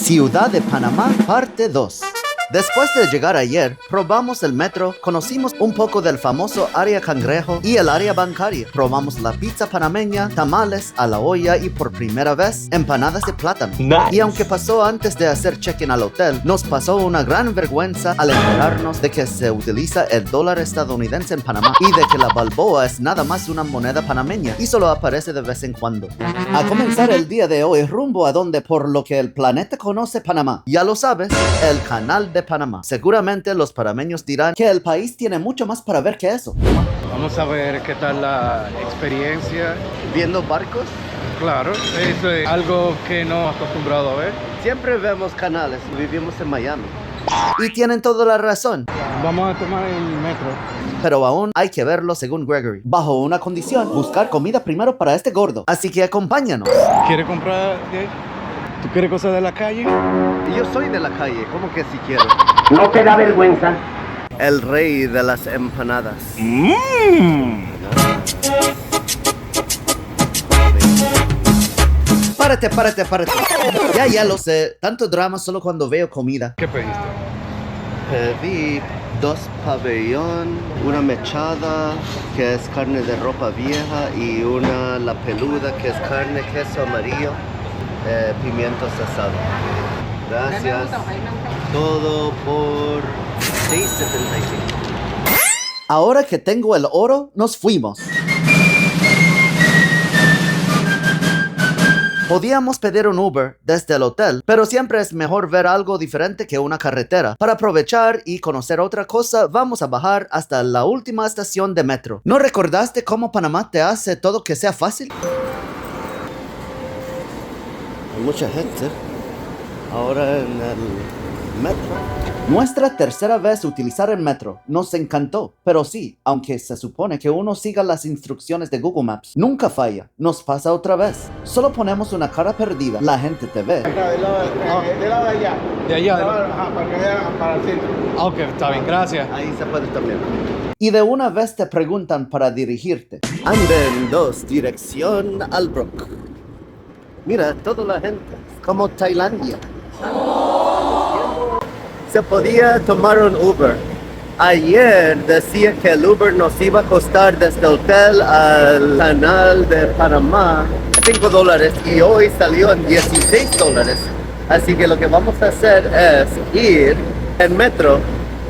Ciudad de Panamá, parte 2. Después de llegar ayer, probamos el metro, conocimos un poco del famoso área cangrejo y el área bancaria. Probamos la pizza panameña, tamales a la olla y por primera vez, empanadas de plátano. Nice. Y aunque pasó antes de hacer check-in al hotel, nos pasó una gran vergüenza al enterarnos de que se utiliza el dólar estadounidense en Panamá y de que la balboa es nada más una moneda panameña y solo aparece de vez en cuando. A comenzar el día de hoy rumbo a donde por lo que el planeta conoce Panamá. Ya lo sabes, el canal de Panamá. Seguramente los panameños dirán que el país tiene mucho más para ver que eso. Vamos a ver qué tal la experiencia. ¿Viendo barcos? Claro, eso es algo que no acostumbrado a ver. Siempre vemos canales, vivimos en Miami. Y tienen toda la razón. Vamos a tomar el metro. Pero aún hay que verlo según Gregory. Bajo una condición, buscar comida primero para este gordo. Así que acompáñanos. ¿Quieres comprar? ¿Tú quieres cosas de la calle? Yo soy de la calle, ¿cómo que si quiero? ¿No te da vergüenza? El rey de las empanadas. Párate. Ya lo sé. Tanto drama solo cuando veo comida. ¿Qué pediste? Pedí 2 pabellón, una mechada que es carne de ropa vieja y una la peluda que es carne, queso amarillo, pimientos asados. Gracias. Todo por $6.75. Ahora que tengo el oro, nos fuimos. Podíamos pedir un Uber desde el hotel, pero siempre es mejor ver algo diferente que una carretera. Para aprovechar y conocer otra cosa, vamos a bajar hasta la última estación de metro. ¿No recordaste cómo Panamá te hace todo que sea fácil? Hay mucha gente ahora en el metro. Nuestra tercera vez utilizar el metro. Nos encantó, pero sí, aunque se supone que uno siga las instrucciones de Google Maps, nunca falla. Nos pasa otra vez. Solo ponemos una cara perdida, la gente te ve. Del lado de allá. De allá. Para que vean para el centro. Ok, está bien, gracias. Ahí se puede también. Y de una vez te preguntan para dirigirte. Anden 2, dirección Albrook. Mira, toda la gente, como Tailandia. Se podía tomar un Uber. Ayer decía que el Uber nos iba a costar desde el hotel al canal de Panamá $5 y hoy salió en $16. Así que lo que vamos a hacer es ir en metro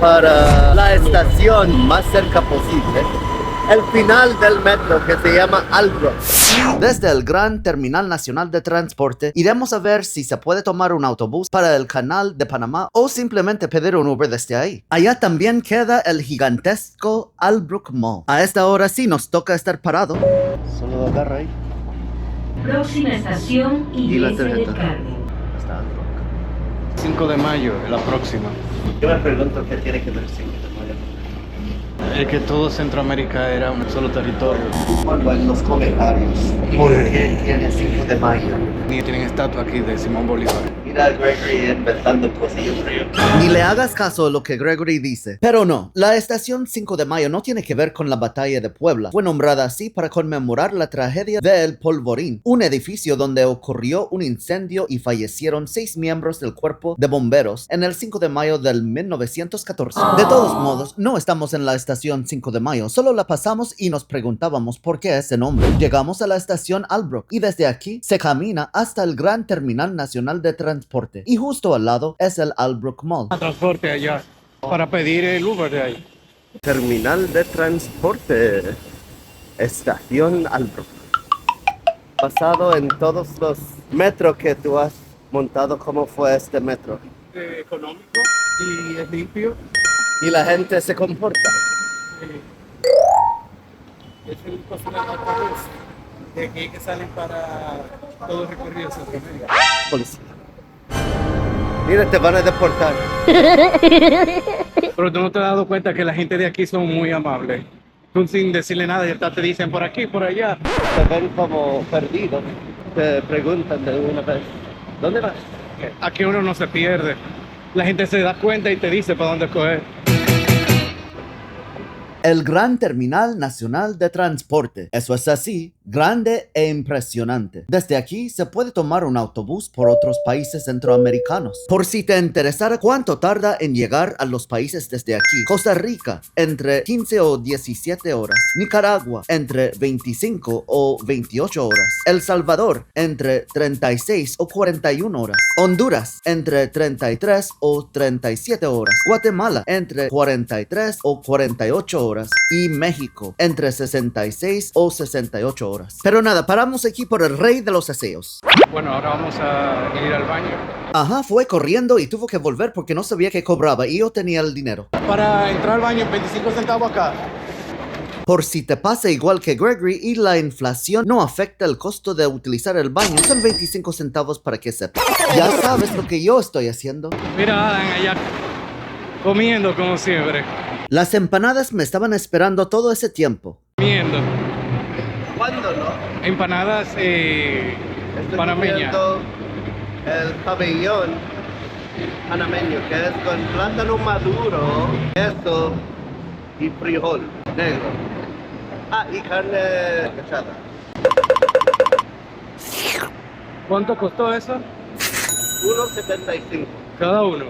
para la estación más cerca posible, el final del metro que se llama Albrook. Desde el Gran Terminal Nacional de Transporte iremos a ver si se puede tomar un autobús para el canal de Panamá o simplemente pedir un Uber desde ahí. Allá también queda el gigantesco Albrook Mall. A esta hora sí nos toca estar parado. Solo agarra ahí. Próxima estación Y la Iglesia del tarjeta. Carmen. Está Albrook. 5 de mayo, la próxima. Yo me pregunto qué tiene que ver 5 de mayo. Es que todo Centroamérica era un solo territorio. Cuando en los comentarios, ¿por qué tiene 5 de mayo? Ni tienen estatua aquí de Simón Bolívar. Mira a Gregory inventando cosillas. Ni le hagas caso a lo que Gregory dice. Pero no, la estación 5 de mayo no tiene que ver con la batalla de Puebla. Fue nombrada así para conmemorar la tragedia del Polvorín, un edificio donde ocurrió un incendio y fallecieron 6 miembros del cuerpo de bomberos en el 5 de mayo del 1914. De todos modos, no estamos en la estación 5 de mayo, solo la pasamos y nos preguntábamos por qué ese nombre. Llegamos a la estación Albrook y desde aquí se camina hasta el Gran Terminal Nacional de Transporte y justo al lado es el Albrook Mall. Transporte allá para pedir el Uber de ahí. Terminal de Transporte, estación Albrook. Basado en todos los metros que tú has montado, ¿cómo fue este metro? Económico y es limpio. Y la gente se comporta. Es el personal de aquí que salen para todo el recorrido de Centroamérica. Policía. Mira, te van a deportar. Pero tú no te has dado cuenta que la gente de aquí son muy amables. Tú sin decirle nada, ya te dicen por aquí, por allá. Te ven como perdidos. Te preguntan de una vez, ¿dónde vas? Aquí uno no se pierde. La gente se da cuenta y te dice para dónde coger. El Gran Terminal Nacional de Transporte. Eso es así, grande e impresionante. Desde aquí se puede tomar un autobús por otros países centroamericanos. Por si te interesara cuánto tarda en llegar a los países desde aquí. Costa Rica, entre 15 o 17 horas. Nicaragua, entre 25 o 28 horas. El Salvador, entre 36 o 41 horas. Honduras, entre 33 o 37 horas. Guatemala, entre 43 o 48 horas. Y México, entre 66 o 68 horas. Pero nada, paramos aquí por el rey de los aseos. Bueno, ahora vamos a ir al baño. Ajá, fue corriendo y tuvo que volver porque no sabía que cobraba y yo tenía el dinero. Para entrar al baño, 25 centavos acá. Por si te pasa igual que Gregory y la inflación no afecta el costo de utilizar el baño, son 25 centavos para que sepas. Ya sabes lo que yo estoy haciendo. Mira, Adam, allá comiendo como siempre. Las empanadas me estaban esperando todo ese tiempo. Comiendo. ¿Cuándo no? Empanadas panameñas. El pabellón panameño, que es con plátano maduro, queso y frijol negro. Ah, y carne cachada. ¿Cuánto costó eso? 1.75. Cada uno.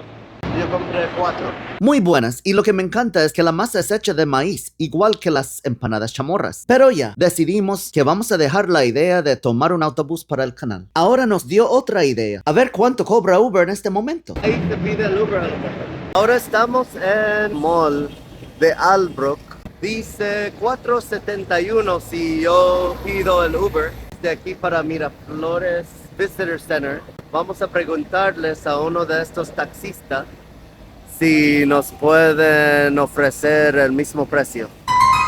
Yo compré 4. Muy buenas, y lo que me encanta es que la masa es hecha de maíz, igual que las empanadas chamorras. Pero ya, decidimos que vamos a dejar la idea de tomar un autobús para el canal. Ahora nos dio otra idea. A ver cuánto cobra Uber en este momento. Ahí te pide el Uber. Ahora estamos en Mall de Albrook. Dice 4.71 si yo pido el Uber. De aquí para Miraflores Visitor Center. Vamos a preguntarles a uno de estos taxistas si nos pueden ofrecer el mismo precio.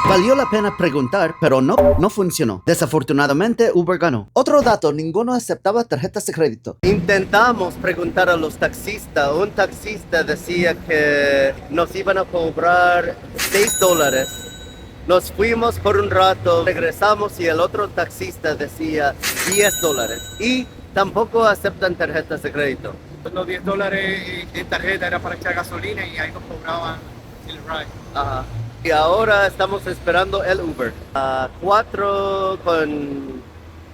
Valió la pena preguntar, pero no funcionó. Desafortunadamente, Uber ganó. Otro dato, ninguno aceptaba tarjetas de crédito. Intentamos preguntar a los taxistas. Un taxista decía que nos iban a cobrar $6. Nos fuimos por un rato, regresamos y el otro taxista decía $10. Y tampoco aceptan tarjetas de crédito. Los $10 en tarjeta era para echar gasolina y ahí nos cobraban el ride. Ajá. Y ahora estamos esperando el Uber. A 4 con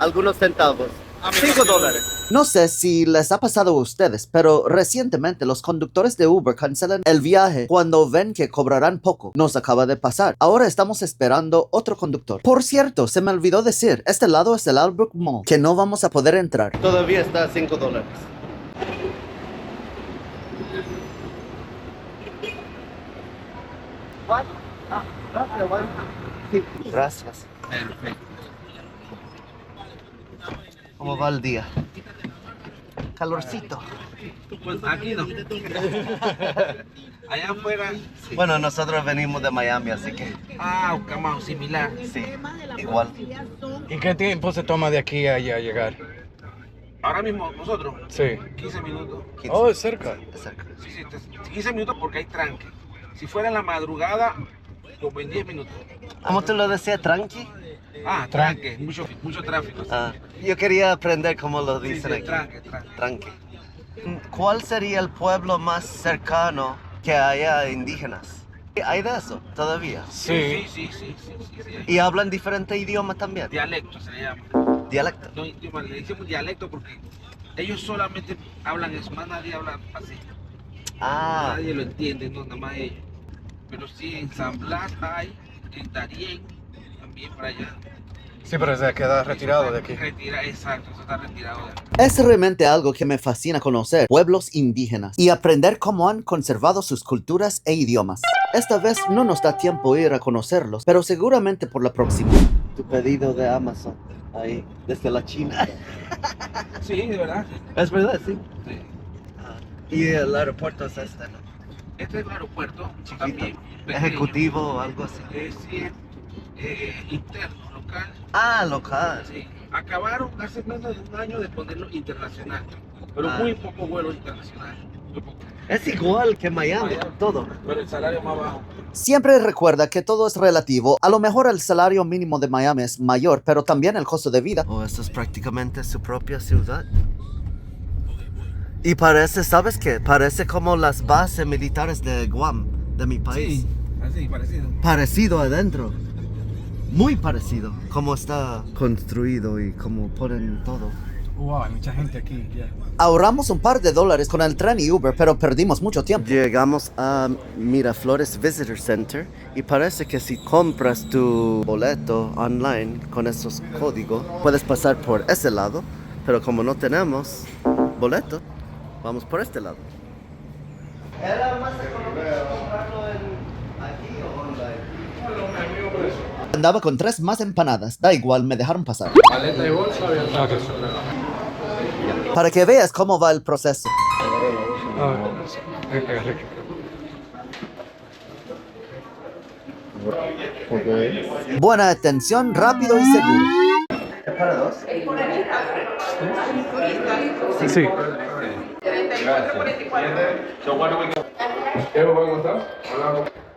algunos centavos. $5. No sé si les ha pasado a ustedes, pero recientemente los conductores de Uber cancelan el viaje cuando ven que cobrarán poco. Nos acaba de pasar. Ahora estamos esperando otro conductor. Por cierto, se me olvidó decir, este lado es el Albrook Mall, que no vamos a poder entrar. Todavía está a $5. What? Ah, gracias, Juan. Sí, gracias. Perfecto. ¿Cómo va el día? Calorcito. Pues aquí no. Allá afuera. Sí. Bueno, nosotros venimos de Miami, así que Cama similar. sí, igual. ¿Y qué tiempo se toma de aquí a allá llegar? Ahora mismo nosotros, Sí. 15 minutos. 15. Oh, es cerca. Exacto. Sí, 15 minutos porque hay tranque. Si fuera en la madrugada, como en 10 minutos. ¿Cómo tú lo decías, tranqui? Tranque, mucho tráfico. Ah, yo quería aprender cómo lo dicen aquí. Tranque. Tranqui. ¿Cuál sería el pueblo más cercano que haya indígenas? ¿Hay de eso todavía? Sí. Sí. ¿Y hablan diferente idioma también? Dialecto se le llama. Dialecto. No idioma, le decimos dialecto porque ellos solamente hablan eso, más nadie habla así. Ah, Nadie lo entiende, no, nada más ellos. Pero sí, en San Blas hay, en Darién, también para allá. Sí, pero se queda retirado de aquí. Exacto, eso está retirado de aquí. es realmente algo que me fascina conocer, pueblos indígenas, y aprender cómo han conservado sus culturas e idiomas. Esta vez no nos da tiempo ir a conocerlos, pero seguramente por la próxima. Tu pedido de Amazon, ahí, desde la China. Sí, de verdad. Es verdad, sí. Sí. Y el aeropuerto es este, ¿no? Este es el aeropuerto también. pequeño. Ejecutivo o algo así. Sí, interno, local. Ah, local. Sí. Acabaron hace menos de un año de ponerlo internacional, pero muy poco vuelo internacional. Muy poco. Es igual que Miami, todo. Pero el salario más bajo. Siempre recuerda que todo es relativo. A lo mejor el salario mínimo de Miami es mayor, pero también el costo de vida. Oh, esto es prácticamente su propia ciudad. Y parece, ¿sabes qué? Parece como las bases militares de Guam, de mi país. Sí. Así, parecido. Parecido adentro. Muy parecido. Cómo está construido y cómo ponen todo. Wow, hay mucha gente aquí. Ya. Ahorramos un par de dólares con el tren y Uber, pero perdimos mucho tiempo. Llegamos a Miraflores Visitor Center y parece que si compras tu boleto online con esos códigos, puedes pasar por ese lado, pero como no tenemos boleto, vamos por este lado. ¿Era más económico comprarlo aquí o online? Andaba con 3 más empanadas, da igual, me dejaron pasar. Maleta y bolsa, Para que veas cómo va el proceso. Buena atención, rápido y seguro. ¿Es para dos? Sí.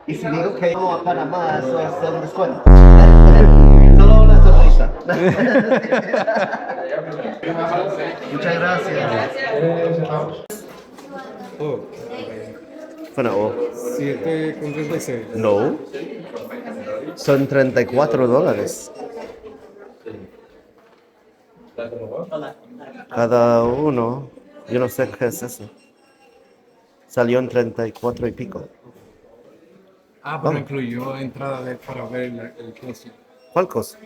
Y si digo que vamos a Panamá, eso es un descuento. Solo una sonrisa. Muchas gracias. Bueno, 7,36. no. Son $34. Cada uno. Yo no sé qué es eso. Salió en 34 y pico. Ah, pero incluyó entrada para ver el precio. ¿Cuál cosa?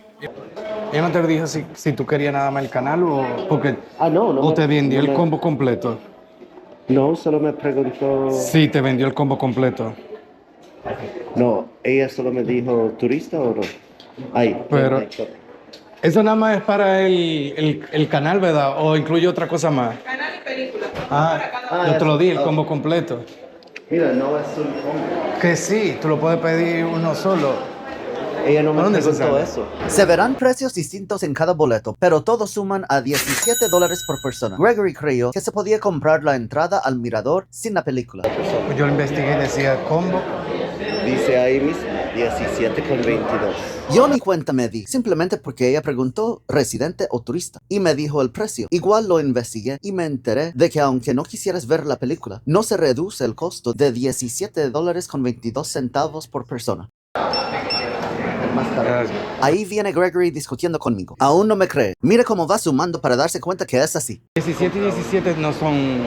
Ella no te dijo si tú querías nada más el canal o porque No. o te vendió el combo completo. No, solo me preguntó. Sí, te vendió el combo completo. No, ella solo me dijo turista o no. Ahí. Pero eso nada más es para el canal, ¿verdad? O incluye otra cosa más. Canal y película. Yo te lo di, el combo completo. Mira, no es un combo. Que sí, tú lo puedes pedir uno solo. Ella no me ¿Dónde se preguntó sale? eso. Se verán precios distintos en cada boleto, pero todos suman a $17 por persona. Gregory creyó que se podía comprar la entrada al mirador sin la película. Pues yo lo investigué y decía combo. Dice ahí mismo 17,22. Yo ni cuenta me di, simplemente porque ella preguntó residente o turista y me dijo el precio. Igual lo investigué y me enteré de que aunque no quisieras ver la película, no se reduce el costo de $17.22 por persona. Más caro. Gracias. Ahí viene Gregory discutiendo conmigo. Aún no me cree. Mire cómo va sumando para darse cuenta que es así. 17 y 17 no son...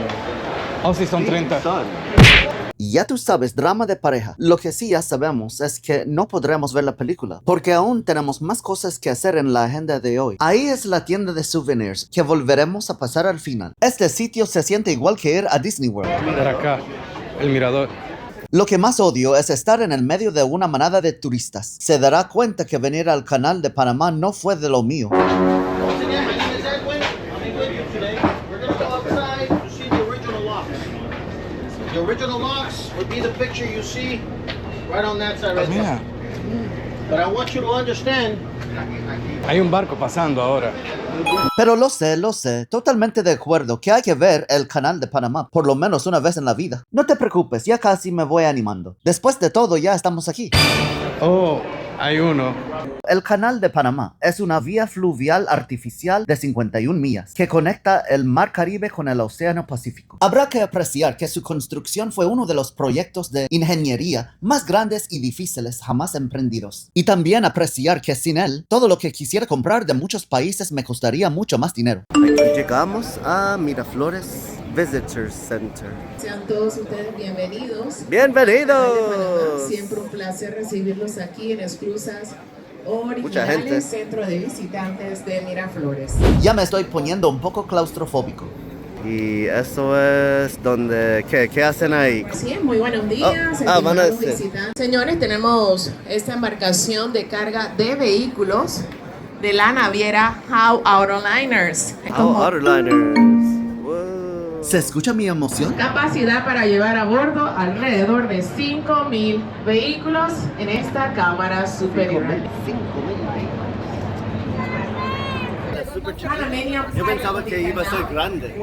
Oh, sí, son 30. Y ya tú sabes, drama de pareja. Lo que sí ya sabemos es que no podremos ver la película, porque aún tenemos más cosas que hacer en la agenda de hoy. Ahí es la tienda de souvenirs, que volveremos a pasar al final. Este sitio se siente igual que ir a Disney World. Por acá, el mirador. Lo que más odio es estar en el medio de una manada de turistas. Se dará cuenta que venir al canal de Panamá no fue de lo mío. The original locks would be the picture you see right on that side right there. Mira, But I want you to understand, hay un barco pasando ahora. Pero lo sé, totalmente de acuerdo que hay que ver el canal de Panamá por lo menos una vez en la vida. No te preocupes, ya casi me voy animando. Después de todo, ya estamos aquí. Oh, hay uno. El canal de Panamá es una vía fluvial artificial de 51 millas que conecta el Mar Caribe con el Océano Pacífico. Habrá que apreciar que su construcción fue uno de los proyectos de ingeniería más grandes y difíciles jamás emprendidos. Y también apreciar que sin él, todo lo que quisiera comprar de muchos países me costaría mucho más dinero. Llegamos a Miraflores Visitor Center. Sean todos ustedes bienvenidos. ¡Bienvenidos! Siempre un placer recibirlos aquí en Exclusas Mucha gente. Originales, Centro de Visitantes de Miraflores. Ya me estoy poniendo un poco claustrofóbico. Y eso es donde... ¿Qué hacen ahí? Sí, muy buenos días. van a estimados decir. visitantes. Señores, tenemos esta embarcación de carga de vehículos de la naviera How Autoliners. ¿Se escucha mi emoción? Capacidad para llevar a bordo alrededor de 5,000 vehículos en esta cámara superior. Yo pensaba que iba a ser grande.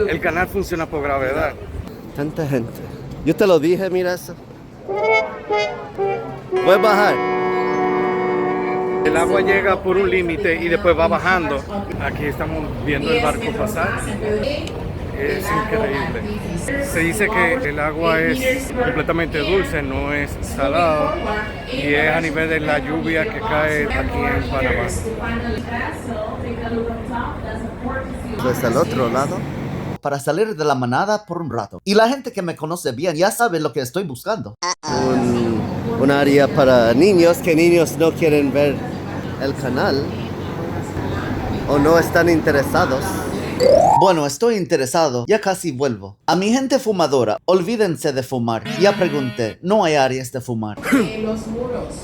El canal funciona por gravedad. Tanta gente. Yo te lo dije, mira eso. Voy a bajar. El agua llega por un límite y después va bajando. Aquí estamos viendo el barco pasar. Es increíble. Se dice que el agua es completamente dulce, no es salado, y es a nivel de la lluvia que cae aquí en Panamá. Desde el otro lado, para salir de la manada por un rato. Y la gente que me conoce bien ya sabe lo que estoy buscando. Un área para niños, que niños no quieren ver el canal o no están interesados. Bueno, estoy interesado, ya casi vuelvo. A mi gente fumadora, olvídense de fumar. Ya pregunté, no hay áreas de fumar. Los muros.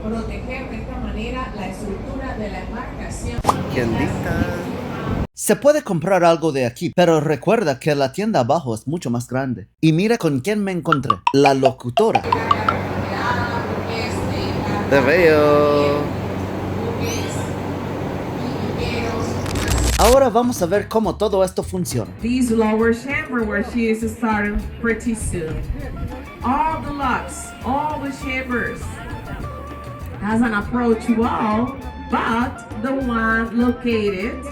Proteger de esta manera la estructura de la embarcación. Tiendita. Se puede comprar algo de aquí, pero recuerda que la tienda abajo es mucho más grande. Y mira con quién me encontré. La locutora. Te veo. Ahora vamos a ver cómo todo esto funciona. These lower chamber where she is starting pretty soon. All the locks, all the chambers has an approach wall, but the one located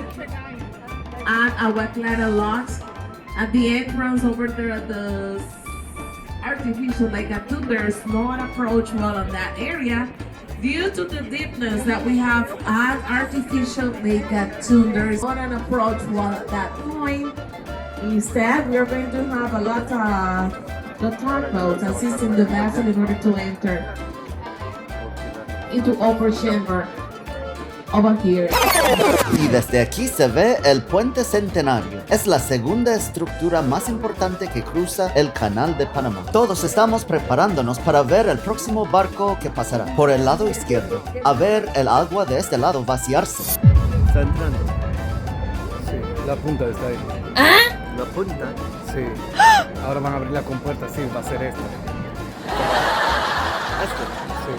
at Aguaclara locks at the entrance over there at the artificial lake at two, there's no approach wall on that area. Due to the deepness that we have at artificial lake at two, there is not an approach wall at that point. Instead, we are going to have a lot of the tugboats assisting the vessel in order to enter into upper chamber over here. Y desde aquí se ve el Puente Centenario. Es la segunda estructura más importante que cruza el Canal de Panamá. Todos estamos preparándonos para ver el próximo barco que pasará por el lado izquierdo. A ver el agua de este lado vaciarse. Está entrando. Sí, la punta está ahí. La punta. Sí. Ahora van a abrir la compuerta, sí, va a ser esta. Sí.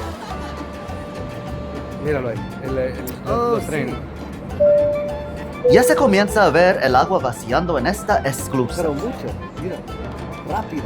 Míralo ahí, los trenes. Ya se comienza a ver el agua vaciando en esta esclusa. Pero mucho, mira, rápido.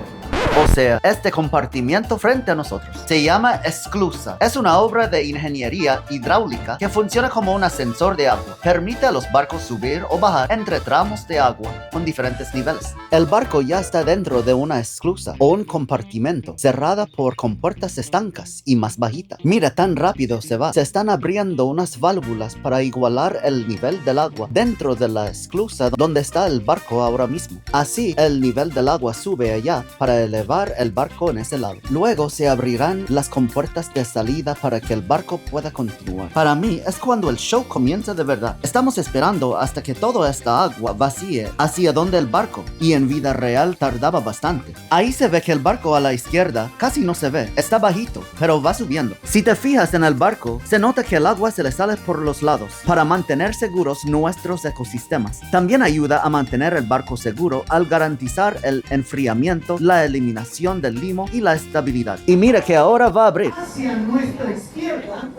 O sea, este compartimiento frente a nosotros se llama esclusa. Es una obra de ingeniería hidráulica que funciona como un ascensor de agua. Permite a los barcos subir o bajar entre tramos de agua con diferentes niveles. El barco ya está dentro de una esclusa o un compartimento cerrada por compuertas estancas y más bajita. Mira, tan rápido se va. Se están abriendo unas válvulas para igualar el nivel del agua dentro de la esclusa donde está el barco ahora mismo. Así, el nivel del agua sube allá para elevar el barco en ese lado. Luego se abrirán las compuertas de salida para que el barco pueda continuar. Para mí es cuando el show comienza de verdad. Estamos esperando hasta que toda esta agua vacíe hacia donde el barco, y en vida real tardaba bastante. Ahí se ve que el barco a la izquierda casi no se ve, está bajito, pero va subiendo. Si te fijas en el barco, se nota que el agua se le sale por los lados para mantener seguros nuestros ecosistemas. También ayuda a mantener el barco seguro al garantizar el enfriamiento, la eliminación del limo y la estabilidad. Y mira que ahora va a abrir. Hacia nuestra izquierda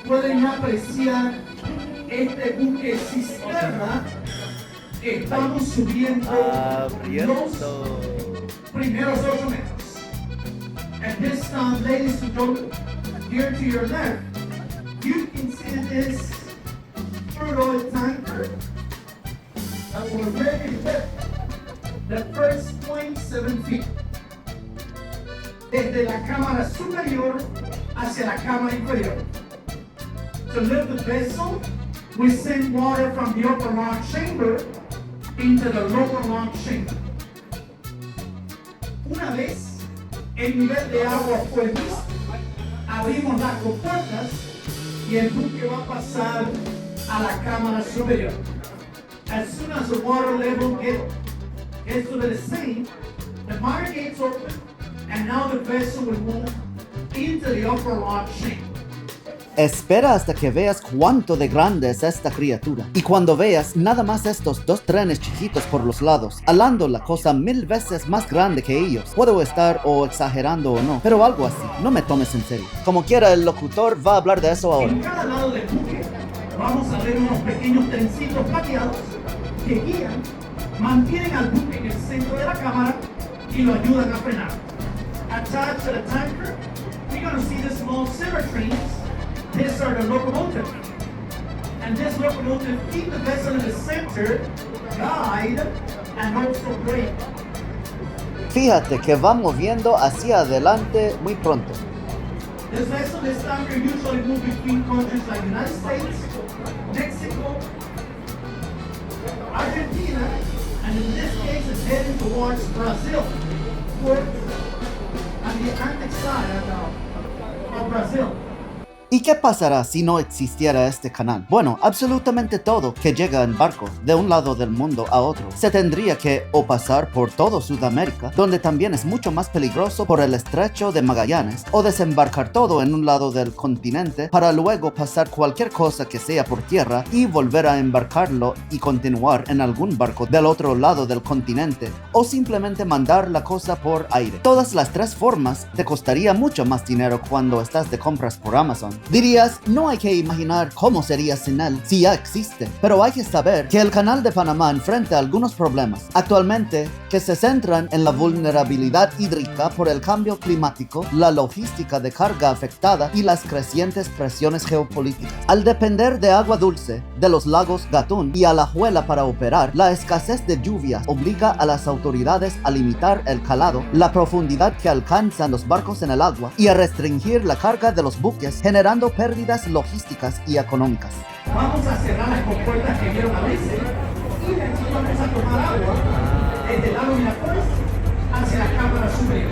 pueden apreciar este buque cisterna que estamos subiendo los primeros 8 metros. And this time, ladies and gentlemen, here to your left, you can see this crude oil tanker that will already hit the first 0.7 feet. Desde la cámara superior hacia la cámara inferior. To lift the vessel, we send water from the upper lock chamber into the lower lock chamber. Una vez el nivel de agua fue visto, abrimos las compuertas y el buque va a pasar a la cámara superior. As soon as the water level gets to the same, the miner gates open, and now the vessel will move into the upper lock chamber. Espera hasta que veas cuánto de grande es esta criatura. Y cuando veas nada más estos dos trenes chiquitos por los lados, alando la cosa 1000 veces más grande que ellos. Puedo estar o exagerando o no, pero algo así. No me tomes en serio. Como quiera, el locutor va a hablar de eso ahora. En cada lado del buque vamos a ver unos pequeños trencitos plateados que guían, mantienen al buque en el centro de la cámara y lo ayudan a frenar. Attached to the tanker, we're going to see the small silver trains. These are the locomotive. And this locomotive keep the vessel in the center, guide and hope so great. Fíjate que va moviendo hacia adelante muy pronto. This vessel is standard usually move between countries like United States, Mexico, Argentina, and in this case it's heading towards Brazil, towards on the Atlantic side of Brazil. ¿Y qué pasará si no existiera este canal? Bueno, absolutamente todo que llega en barco de un lado del mundo a otro se tendría que o pasar por todo Sudamérica, donde también es mucho más peligroso por el estrecho de Magallanes, o desembarcar todo en un lado del continente para luego pasar cualquier cosa que sea por tierra y volver a embarcarlo y continuar en algún barco del otro lado del continente, o simplemente mandar la cosa por aire. Todas las tres formas te costaría mucho más dinero cuando estás de compras por Amazon. Dirías, no hay que imaginar cómo sería sin él si ya existe, pero hay que saber que el canal de Panamá enfrenta algunos problemas actualmente que se centran en la vulnerabilidad hídrica por el cambio climático, la logística de carga afectada y las crecientes presiones geopolíticas. Al depender de agua dulce de los lagos Gatún y Alajuela para operar, la escasez de lluvia obliga a las autoridades a limitar el calado, la profundidad que alcanzan los barcos en el agua y a restringir la carga de los buques, generando pérdidas logísticas y económicas. Vamos a cerrar las compuertas que vieron a veces y de aquí vamos a tomar agua desde el lago Miraflores hacia la cámara superior.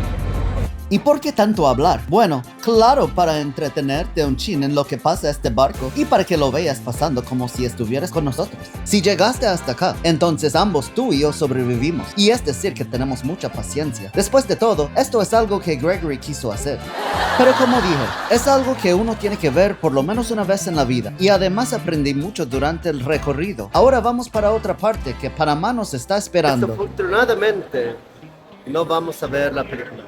¿Y por qué tanto hablar? Bueno, claro, para entretenerte un chin en lo que pasa a este barco y para que lo veas pasando como si estuvieras con nosotros. Si llegaste hasta acá, entonces ambos tú y yo sobrevivimos, y es decir que tenemos mucha paciencia. Después de todo, esto es algo que Gregory quiso hacer. Pero como dije, es algo que uno tiene que ver por lo menos una vez en la vida, y además aprendí mucho durante el recorrido. Ahora vamos para otra parte que Panamá nos está esperando. Desafortunadamente, no vamos a ver la película.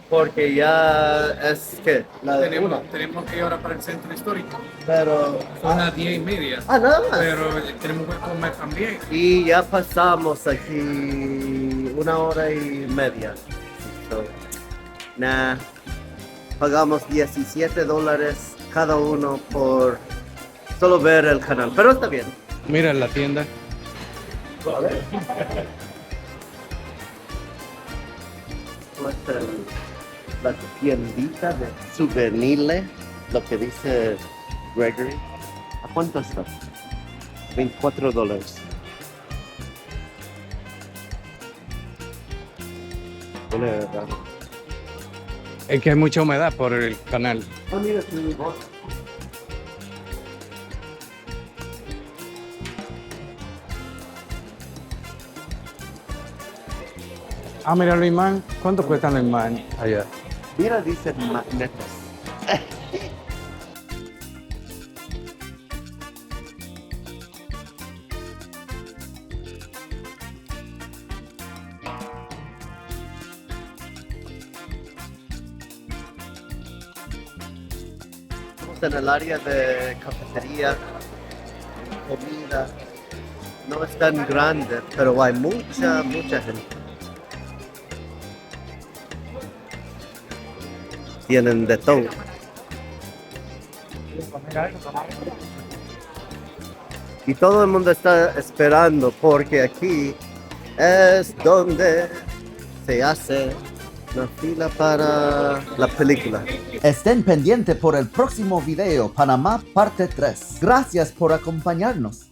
Porque ya es que tenemos que ir ahora para el centro histórico. Pero son las 10:30. Nada más. Pero tenemos que comer también. Y ya pasamos aquí 1 hora y media. So, pagamos $17 cada uno por solo ver el canal. Pero está bien. Mira la tienda. ¿Vale? La tiendita de souvenirs, lo que dice Gregory. ¿A cuánto está? $24. Es que hay mucha humedad por el canal. Ah, mira, tu voz. Ah, mira los imán. ¿Cuánto cuestan los imán allá? Mira, dice magnetos. Estamos en el área de cafetería, comida. No es tan grande, pero hay mucha gente. Tienen de todo. Y todo el mundo está esperando porque aquí es donde se hace la fila para la película. Estén pendientes por el próximo video, Panamá parte 3. Gracias por acompañarnos.